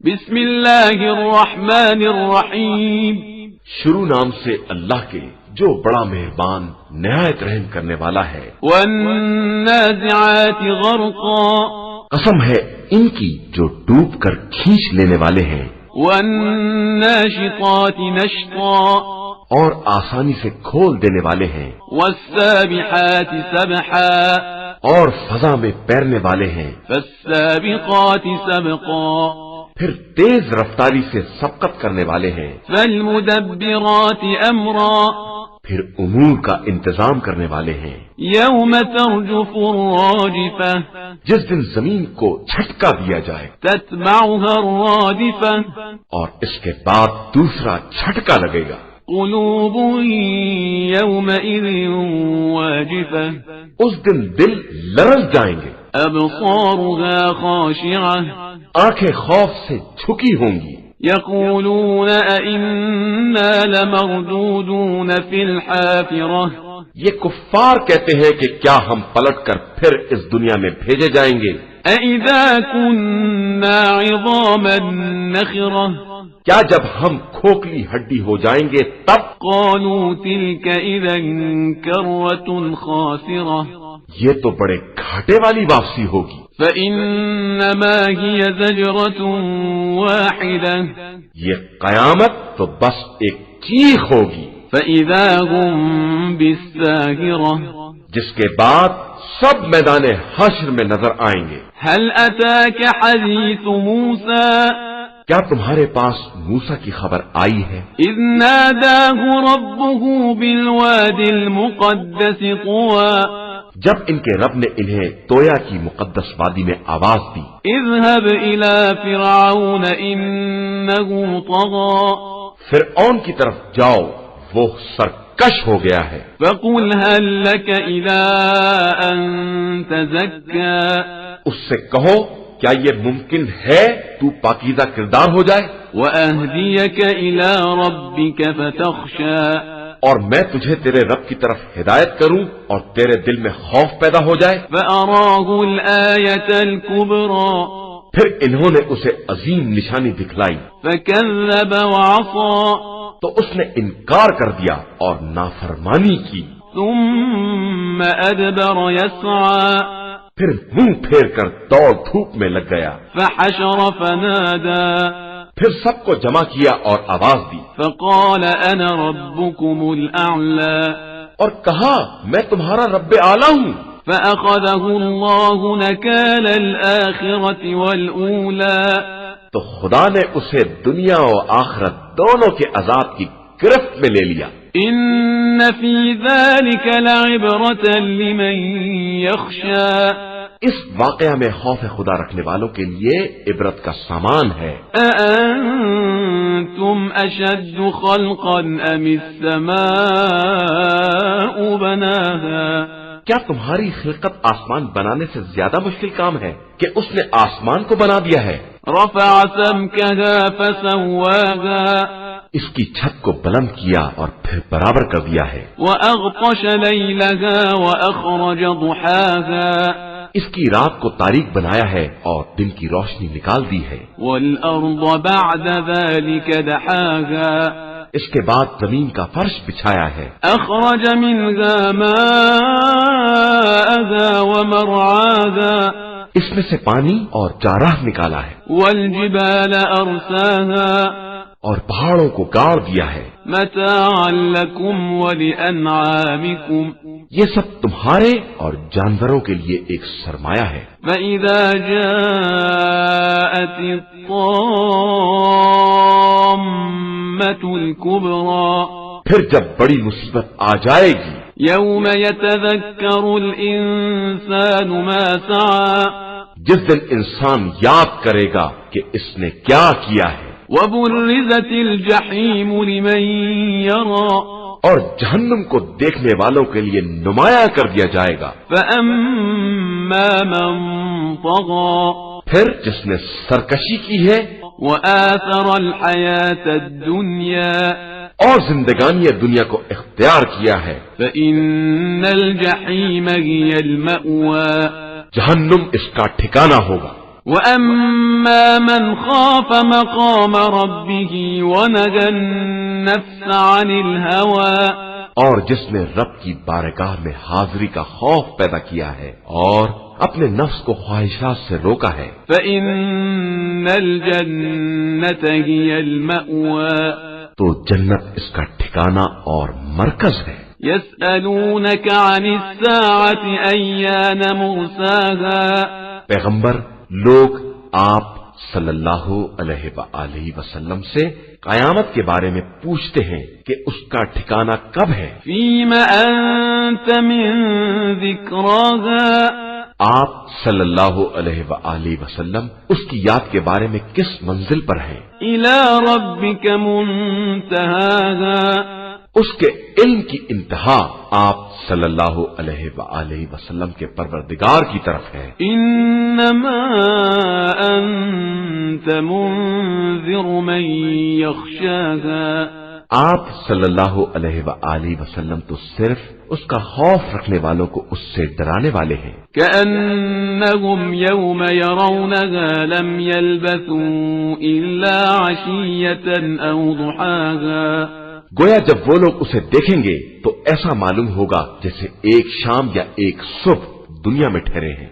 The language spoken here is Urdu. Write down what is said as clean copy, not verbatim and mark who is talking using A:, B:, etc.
A: بسم اللہ الرحمن الرحیم،
B: شروع نام سے اللہ کے جو بڑا مہربان نہایت رحم کرنے والا ہے۔
A: والنازعات غرقا،
B: قسم ہے ان کی جو ڈوب کر کھینچ لینے والے ہیں۔
A: والناشطات نشطا،
B: اور آسانی سے کھول دینے والے ہیں۔
A: والسابحات سبحا،
B: اور فضا میں پیرنے والے ہیں۔
A: فالسابقات سبقا،
B: پھر تیز رفتاری سے سبقت کرنے والے ہیں۔
A: فالمدبرات امرا،
B: پھر امور کا انتظام کرنے والے ہیں۔
A: یوم ترجف الراجفہ،
B: جس دن زمین کو جھٹکا دیا جائے،
A: تتبعها الرادفہ،
B: اور اس کے بعد دوسرا جھٹکا لگے گا۔
A: قلوب یومئذ واجفہ،
B: اس دن دل لرز جائیں گے۔
A: ابصارها خاشعہ،
B: آنکھیں خوف سے جھکی ہوں گی۔
A: یقولون ائنا لمردودون فی الحافرہ،
B: یہ کفار کہتے ہیں کہ کیا ہم پلٹ کر پھر اس دنیا میں بھیجے جائیں گے؟
A: اذا كنا عظاما نخرہ،
B: کیا جب ہم کھوکھلی ہڈی ہو جائیں گے تب؟
A: قالوا تلك اذا کرۃ خاسرہ،
B: یہ تو بڑے گھاٹے والی واپسی ہوگی۔
A: فإنما هي زجرة واحدة،
B: یہ قیامت تو بس ایک چیخ ہوگی،
A: فإذا هم بالساهرة،
B: جس کے بعد سب میدان حشر میں نظر آئیں گے۔
A: هل أتاك حديث موسى،
B: کیا تمہارے پاس موسیٰ کی خبر آئی ہے؟
A: إذ ناداه ربه بالوادي المقدس طوى،
B: جب ان کے رب نے انہیں تویا کی مقدس وادی میں آواز دی،
A: اذهب إلى فرعون إنه طغى،
B: فرعون کی طرف جاؤ وہ سرکش ہو گیا ہے۔
A: فقل هل لك إلى أن تزكى،
B: اس سے کہو کیا یہ ممکن ہے تو پاکیزہ کردار ہو جائے؟
A: وأهديك إلى ربك فتخشى،
B: اور میں تجھے تیرے رب کی طرف ہدایت کروں اور تیرے دل میں خوف پیدا ہو جائے۔
A: فأراه الآية الكبرى،
B: پھر انہوں نے اسے عظیم نشانی دکھلائی،
A: فكذب وعصى،
B: تو اس نے انکار کر دیا اور نافرمانی کی۔
A: ثم أدبر يسعى،
B: پھر منہ پھیر کر دوڑ دھوپ میں لگ گیا۔
A: فحشر فنادى،
B: پھر سب کو جمع کیا اور آواز دی،
A: فقال أنا ربكم الأعلى،
B: اور کہا میں تمہارا رب اعلیٰ ہوں۔
A: فأخذه الله نكال الآخرة والأولى،
B: تو خدا نے اسے دنیا و آخرت دونوں کے عذاب کی گرفت میں لے لیا۔
A: إن في ذلك لعبرة لمن يخشى،
B: اس واقعہ میں خوف خدا رکھنے والوں کے لیے عبرت کا سامان ہے۔
A: أأنتم أشد خلقا أم السماء بناها،
B: کیا تمہاری خلقت آسمان بنانے سے زیادہ مشکل کام ہے کہ اس نے آسمان کو بنا دیا ہے؟
A: رفع سمكها فسواها،
B: اس کی چھت کو بلند کیا اور پھر برابر کر دیا ہے۔
A: وأغطش ليلها وأخرج ضحاها،
B: اس کی رات کو تاریک بنایا ہے اور دن کی روشنی نکال دی ہے۔
A: والأرض بعد ذلك دحاها،
B: اس کے بعد زمین کا فرش بچھایا ہے۔
A: أخرج منها ماءها ومرعاها،
B: اس میں سے پانی اور چارہ نکالا ہے۔
A: والجبال أرساها،
B: اور پہاڑوں کو گاڑ دیا ہے۔
A: متاعا لكم ولأنعامكم،
B: یہ سب تمہارے اور جانوروں کے لیے ایک سرمایہ ہے۔
A: فإذا جاءت الطامة الكبرى،
B: پھر جب بڑی مصیبت آ جائے گی،
A: يوم يتذكر الإنسان ما سعى،
B: جس دن انسان یاد کرے گا کہ اس نے کیا کیا ہے۔
A: وبرزت الجحيم لمن يرى،
B: اور جہنم کو دیکھنے والوں کے لیے نمایاں کر دیا جائے گا۔
A: فأما من طغى،
B: پھر جس نے سرکشی کی ہے
A: وآثر الحياة الدنيا،
B: اور زندگانی دنیا کو اختیار کیا ہے،
A: فإن الجحيم هي المأوى،
B: جہنم اس کا ٹھکانہ ہوگا۔
A: وأما من خاف مقام ربه ونهى النفس عن الهوى
B: اور جس نے رب کی بارگاہ میں حاضری کا خوف پیدا کیا ہے اور اپنے نفس کو خواہشات سے روکا ہے
A: فإن الجنة هي المأوى
B: تو جنت اس کا ٹھکانہ اور مرکز ہے
A: يسألونك عن الساعة أيان مرساها
B: پیغمبر لوگ آپ صلی اللہ علیہ وآلہ وسلم سے قیامت کے بارے میں پوچھتے ہیں کہ اس کا ٹھکانہ کب ہے
A: فيما أنت من ذكراها
B: آپ صلی اللہ علیہ وآلہ وسلم اس کی یاد کے بارے میں کس منزل پر ہیں
A: إلى ربك منتهاها
B: اس کے علم کی انتہا آپ صلی اللہ علیہ وآلہ وسلم کے پروردگار کی طرف ہے
A: إنما أنت منذر من يخشاها
B: آپ صلی اللہ علیہ وآلہ وسلم تو صرف اس کا خوف رکھنے والوں کو اس سے ڈرانے والے ہیں
A: كأنهم يوم يرونها لم يلبثوا إلا عشية أو ضحاها
B: گویا جب وہ لوگ اسے دیکھیں گے تو ایسا معلوم ہوگا جیسے ایک شام یا ایک صبح دنیا میں ٹھہرے ہیں